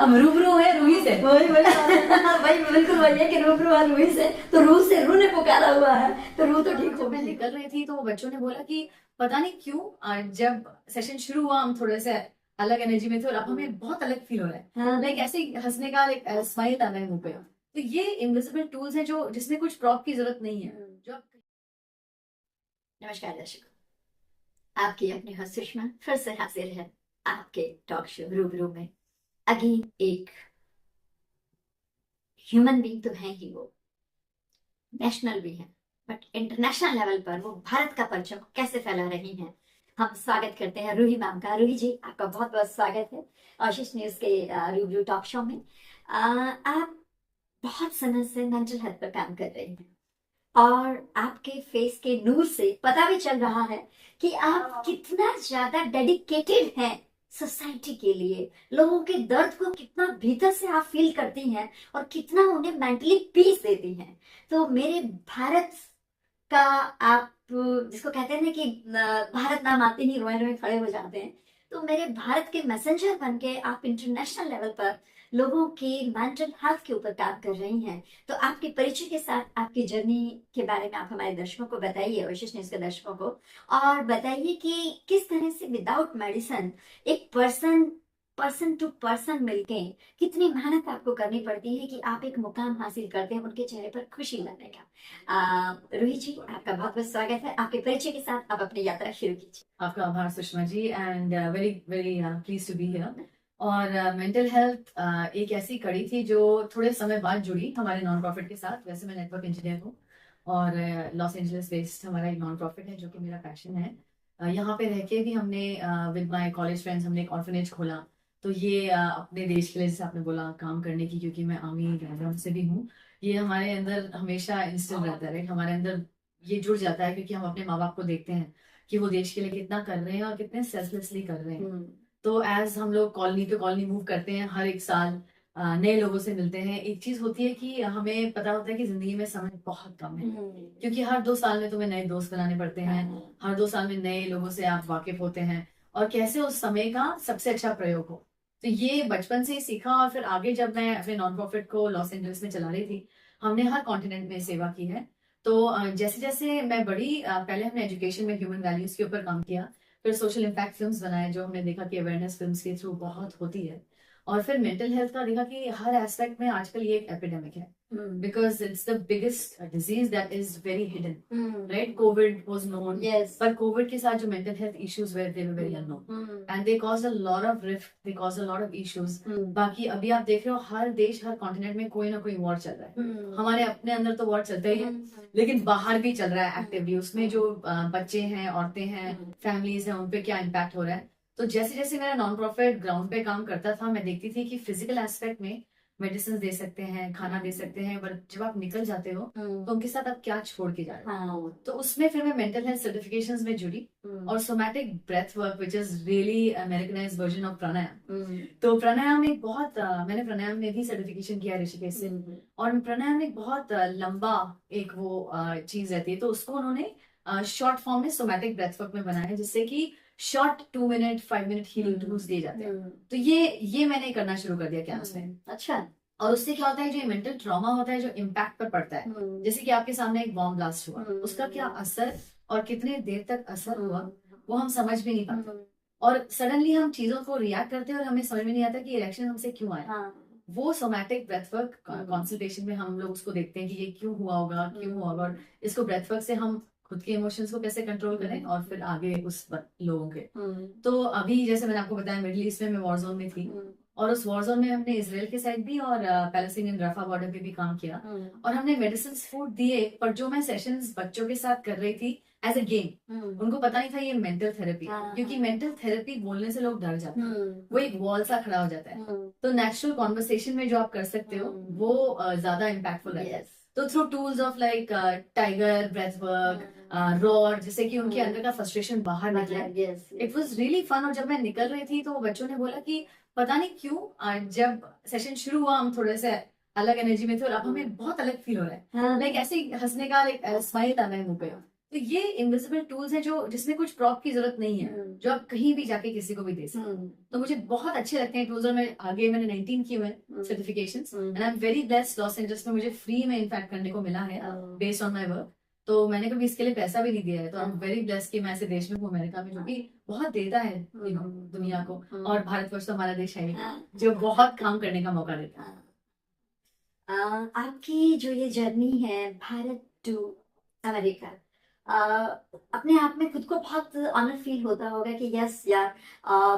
हम रूबरू हैं रूही से। वही वही वही बिल्कुल वही है कि रूबरू है रूही से, तो रूह से रूह ने पुकारा हुआ है, तो रूह तो ठीक जब मैं होगी। निकल रही थी तो बच्चों ने बोला कि पता नहीं क्यों जब सेशन शुरू हुआ हम थोड़े से अलग एनर्जी में थे और अब हमें बहुत अलग फील हो रहा है। हाँ। लाइक ऐसे ही हंसने का एक स्माइल आ रहा है मुंह पे। तो ये इनविजिबल टूल्स हैं जो जिसमें कुछ प्रॉप की जरूरत नहीं है, जो आप नमस्कार दर्शकों, आपकी अपनी होस्ट सुषमा फिर से हाजिर है आपके टॉक शो रूबरू में। अगेन एक ह्यूमन बीइंग तो है ही वो, नेशनल भी है, बट इंटरनेशनल लेवल पर वो भारत का परचम कैसे फैला रही हैं। हम स्वागत करते हैं रूही मैम का। रूही जी, आपका बहुत बहुत स्वागत है आशीष न्यूज के रूबरू टॉक शो में। आप बहुत समय से मेंटल हेल्थ पर काम कर रही हैं और आपके फेस के नूर से पता भी चल रहा है कि आप कितना ज्यादा डेडिकेटेड हैं सोसाइटी के लिए, लोगों के दर्द को कितना भीतर से आप फील करती हैं और कितना उन्हें मेंटली पीस देती हैं। तो मेरे भारत का आप, जिसको कहते हैं ना कि भारत नाम आते ही रोए रोए खड़े हो जाते हैं, तो मेरे भारत के मैसेंजर बन के आप इंटरनेशनल लेवल पर लोगों की मेंटल हेल्थ के ऊपर काम कर रही हैं। तो आपके परिचय के साथ आपकी जर्नी के बारे में आप हमारे दर्शकों को बताइए, विशेष न्यूज के दर्शकों को, और बताइए कि किस तरह से विदाउट मेडिसिन एक पर्सन पर्सन टू पर्सन मिलके कितनी मेहनत आपको करनी पड़ती है कि आप एक मुकाम हासिल करते हैं उनके चेहरे पर खुशी लाने का। रोहित जी, आपका बहुत बहुत स्वागत है। आपके परिचय के साथ आप अपनी यात्रा शुरू कीजिए। आपका आभार Sushma ji, and very very please to be here. और मेंटल हेल्थ एक ऐसी कड़ी थी जो थोड़े समय बाद जुड़ी हमारे नॉन प्रॉफिट के साथ। वैसे मैं नेटवर्क इंजीनियर हूँ और लॉस एंजलिस बेस्ड हमारा एक नॉन प्रॉफिट है जो कि मेरा पैशन है। यहाँ पे रह के भी हमने विद माय कॉलेज फ्रेंड्स हमने एक ऑर्फनेज खोला। तो ये अपने देश के लिए, जैसे आपने बोला, काम करने की, क्योंकि मैं आर्मी बैकग्राउंड से भी हूँ। ये हमारे अंदर हमेशा इंस्टिल रहता है, राइट? हमारे अंदर ये जुड़ जाता है क्योंकि हम अपने माँ बाप को देखते हैं कि वो देश के लिए कितना कर रहे हैं और कितने सेल्फलेसली कर रहे हैं। तो एज हम लोग कॉलोनी टू कॉलोनी मूव करते हैं, हर एक साल नए लोगों से मिलते हैं। एक चीज होती है कि हमें पता होता है कि जिंदगी में समय बहुत कम है, क्योंकि हर 2 साल में तुम्हें नए दोस्त बनाने पड़ते हैं, हर 2 साल में नए लोगों से आप वाकिफ होते हैं और कैसे उस समय का सबसे अच्छा प्रयोग हो। तो ये बचपन से ही सीखा। और फिर आगे जब मैं अपने नॉन प्रॉफिट को लॉस एंजलिस में चला रही थी, हमने हर कॉन्टिनेंट में सेवा की है। तो जैसे जैसे मैं बड़ी, पहले हमने एजुकेशन में ह्यूमन वैल्यूज के ऊपर काम किया, फिर सोशल इम्पैक्ट फिल्म्स बनाए जो हमने देखा कि अवेयरनेस फिल्म्स के थ्रू बहुत होती है। और फिर मेंटल हेल्थ का देखा कि हर एस्पेक्ट में आजकल ये एक एपिडेमिक है, because it's the biggest disease that is very hidden, right? Covid was known, पर कोविड के साथ जो mental health issues way they were very unknown and they cause a lot of rift, they cause a lot of issues. बाकी अभी आप देख रहे हो हर देश, हर कॉन्टिनेंट में कोई ना कोई वॉर चल रहा है। हमारे अपने अंदर तो वॉर चलता ही है, लेकिन बाहर भी चल रहा है एक्टिवली। उसमें जो बच्चे हैं, औरतें हैं, फैमिलीज हैं, उन पे क्या इम्पैक्ट हो रहा है। तो जैसे जैसे मेरा नॉन प्रॉफिट ग्राउंड पे काम करता था, मैं देखती थी कि फिजिकल एस्पेक्ट में मेडिसिन दे सकते हैं, खाना दे सकते हैं, बट जब आप निकल जाते हो तो उनके साथ आप क्या छोड़ के जा रहे हो। तो उसमें फिर मैं मेंटल हेल्थ सर्टिफिकेशंस में जुड़ी और somatic breath work, which is really Americanized version of pranayama. तो प्राणायाम एक बहुत मैंने प्राणायाम में भी सर्टिफिकेशन किया ऋषिकेश से। और प्राणायाम एक बहुत लंबा एक वो चीज रहती है, तो उसको उन्होंने शॉर्ट फॉर्म में सोमैटिक ब्रेथ वर्क में बनाया, जिससे कि short 2 minute 5 minute healing tools दिए जाते हैं। तो ये मैंने करना शुरू कर दिया कैंप्स में। अच्छा। और उससे क्या होता है, जो मेंटल ट्रॉमा होता है जो इम्पैक्ट पर पड़ता है, जैसे कि आपके सामने एक बॉम्ब ब्लास्ट हुआ, उसका क्या असर और कितने देर तक असर हुआ वो हम समझ भी नहीं पाते। और सडनली हम चीजों को रिएक्ट करते हैं और हमें समझ में नहीं आता कि ये रिएक्शन हमसे क्यों आया। वो सोमैटिक ब्रेथवर्क कंसल्टेशन में हम लोग उसको देखते हैं कि ये क्यों हुआ होगा, क्यों हुआ होगा, और इसको ब्रेथवर्क से हम खुद के इमोशंस को कैसे कंट्रोल करें और फिर आगे उस लोगों के। तो अभी जैसे मैंने आपको बताया, मिडिल ईस्ट में मैं वॉर जोन में थी, और उस वॉर जोन में हमने इसराइल के साइड भी और पैलेस्टीनियन रफा बॉर्डर पे भी काम किया। और हमने मेडिसिन फूड दिए, पर जो मैं सेशंस बच्चों के साथ कर रही थी एज अ गेम, उनको पता नहीं था ये मेंटल थेरेपी है, क्योंकि मेंटल थेरेपी बोलने से लोग डर जाते हैं, वो एक वॉल सा खड़ा हो जाता है। तो नेचुरल कॉन्वर्सेशन में जो आप कर सकते हो वो ज्यादा इम्पैक्टफुल है। तो through tools of like tiger breath work, rod, जिससे कि उनके अंदर का फ्रस्ट्रेशन बाहर निकले। It was really fun. और जब मैं निकल रही थी तो बच्चों ने बोला कि पता नहीं क्यों जब सेशन शुरू हुआ हम थोड़े से अलग एनर्जी में थे और अब हमें बहुत अलग फील हो रहा है। लाइक ऐसे ही हंसने का एक स्माइल आ रहा है मुंह पे। तो ये इनविजिबल टूल्स हैं जो जिसमें कुछ प्रॉप की जरूरत नहीं है, जो आप कहीं भी जाके किसी को भी दे सकते हैं। तो मुझे बहुत अच्छे लगते हैं टूल्स, और मैं आगे मैंने 19 किए हुए certifications, and I am very blessed. Los Angeles में मुझे फ्री में इनफैक्ट करने को मिला है बेस्ड ऑन माय वर्क। तो मैंने कभी इसके लिए पैसा भी नहीं दिया है। तो आई एम वेरी ब्लेस्ड कि मैं ऐसे देश में हूँ अमेरिका में, जो कि बहुत देता है दुनिया को, और भारतवर्ष तो हमारा देश है जो बहुत काम करने का मौका देता है। आपकी जो ये जर्नी है भारत टू अमेरिका, अपने आप में खुद को बहुत ऑनर फील होता होगा कि यस यार,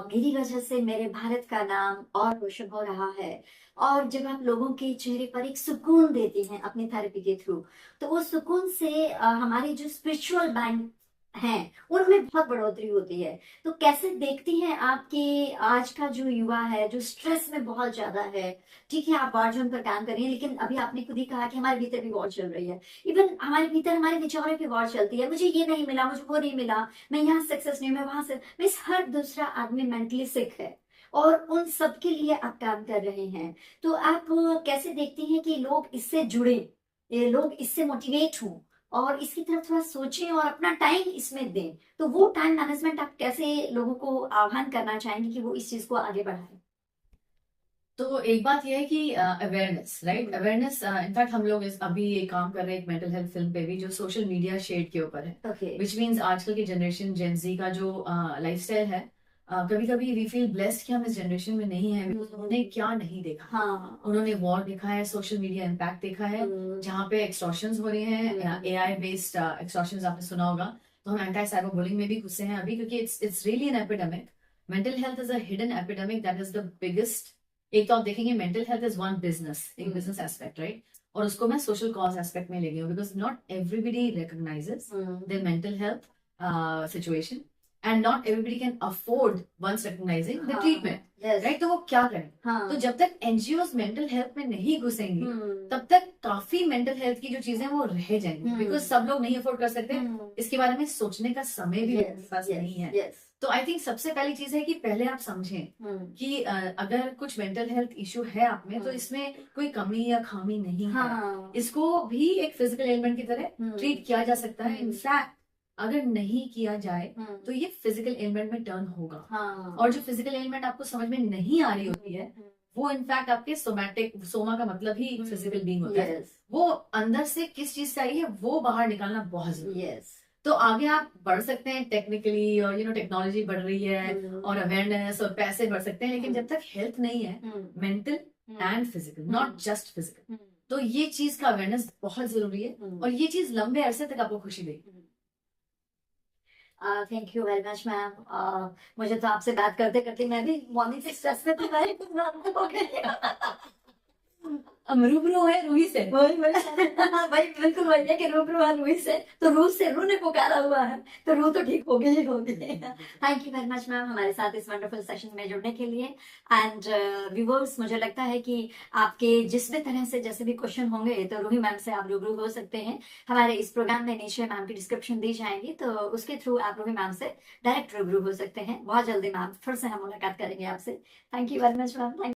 मेरी वजह से मेरे भारत का नाम और रोशन हो रहा है। और जब आप लोगों के चेहरे पर एक सुकून देती हैं अपनी थेरेपी के थ्रू, तो वो सुकून से हमारे जो स्पिरिचुअल बैंक हैं उनमें बहुत बढ़ोतरी होती है। तो कैसे देखती हैं आपकी आज का जो युवा है जो स्ट्रेस में बहुत ज्यादा है? ठीक है, आप वॉर जोन पर काम कर रही हैं, लेकिन अभी आपने खुद ही कहा कि हमारे भीतर भी वॉर चल रही है। इवन हमारे भीतर हमारे विचारों की वॉर चलती है, मुझे ये नहीं मिला, मुझे वो नहीं मिला, मैं यहाँ सक्सेस नहीं, मैं वहां से मीन्स हर दूसरा आदमी मेंटली सिक है, और उन सब के लिए आप काम कर रहे हैं। तो आप कैसे देखती हैं कि लोग इससे जुड़े, ये लोग इससे मोटिवेट हों और इसकी तरफ थोड़ा सोचें और अपना टाइम इसमें दें? तो वो टाइम मैनेजमेंट आप कैसे लोगों को आह्वान करना चाहेंगे कि वो इस चीज को आगे बढ़ाएं? तो एक बात यह है कि अवेयरनेस, राइट, अवेयरनेस। इनफैक्ट हम लोग अभी ये काम कर रहे हैं एक मेंटल हेल्थ फिल्म पे भी, जो सोशल मीडिया शेड के ऊपर है, ओके। विच मीन्स आजकल की जनरेशन जेनजी का जो लाइफस्टाइल है, कभी कभी वी फील ब्लेस्ड कि हम इस जनरेशन में नहीं है। उन्होंने क्या नहीं देखा, हाँ। उन्होंने वॉर देखा है, सोशल मीडिया इम्पैक्ट देखा है, जहाँ पे एक्सटॉर्शंस हो रही हैं, एआई बेस्ड एक्सटॉर्शंस आपने सुना होगा। तो हम एंटी साइबर बुलिंग में भी घुसे हैं अभी, क्योंकि it's really an epidemic. Mental health is a hidden epidemic, that is the biggest. एक तो आप देखेंगे mental health is one business, एक बिजनेस एस्पेक्ट, राइट, और उसको मैं सोशल कॉज एस्पेक्ट में ले गई हूँ, because not everybody recognizes their mental health situation, and not everybody can afford once recognizing the treatment, right. तो वो क्या करें? तो जब तक एनजीओ मेंटल हेल्थ में नहीं घुसेंगी, तब तक काफी मेंटल हेल्थ की जो चीजें हैं वो रह जाएंगी, बिकॉज सब लोग नहीं अफोर्ड कर सकते, इसके बारे में सोचने का समय भी मेरे पास नहीं है। तो आई थिंक सबसे पहली चीज है कि पहले आप समझें कि अगर कुछ मेंटल हेल्थ इशू है आप में, तो इसमें कोई कमी या खामी नहीं है। इसको भी एक फिजिकल एलिमेंट की तरह ट्रीट किया जा सकता है। इनफैक्ट अगर नहीं किया जाए तो ये फिजिकल एलिमेंट में टर्न होगा। और जो फिजिकल एलिमेंट आपको समझ में नहीं आ रही होती है, वो इनफैक्ट आपके सोमैटिक, सोमा का मतलब ही फिजिकल बीइंग होता है, वो अंदर से किस चीज से आई है वो बाहर निकालना बहुत जरूरी है। तो आगे आप बढ़ सकते हैं टेक्निकली, और टेक्नोलॉजी बढ़ रही है और अवेयरनेस और पैसे बढ़ सकते हैं, लेकिन जब तक हेल्थ नहीं है, mental and physical, not just physical, तो ये चीज का अवेयरनेस बहुत जरूरी है, और ये चीज लंबे अरसे तक आपको खुशी देगी। Thank you very much ma'am. मुझे तो आपसे बात करते करते मैं भी मॉर्निंग से स्ट्रेस में हम रूबरू है रूही से, वही भाई बिल्कुल वही है कि रूबरू है रूही से, तो रूह से रूह ने पुकारा हुआ है, तो रूह तो ठीक हो गई ही होगी। Thank you very much ma'am हमारे साथ इस वंडरफुल सेशन में जुड़ने के लिए। एंड व्यूअर्स, मुझे लगता है कि आपके जिस भी तरह से जैसे भी क्वेश्चन होंगे तो रूही मैम से आप रूबरू हो सकते हैं। हमारे इस प्रोग्राम में नीचे मैम की डिस्क्रिप्शन दी जाएंगी, तो उसके थ्रू आप रूही मैम से डायरेक्ट रूबरू हो सकते हैं। बहुत जल्दी मैम फिर से हम मुलाकात करेंगे आपसे। Thank you very much ma'am.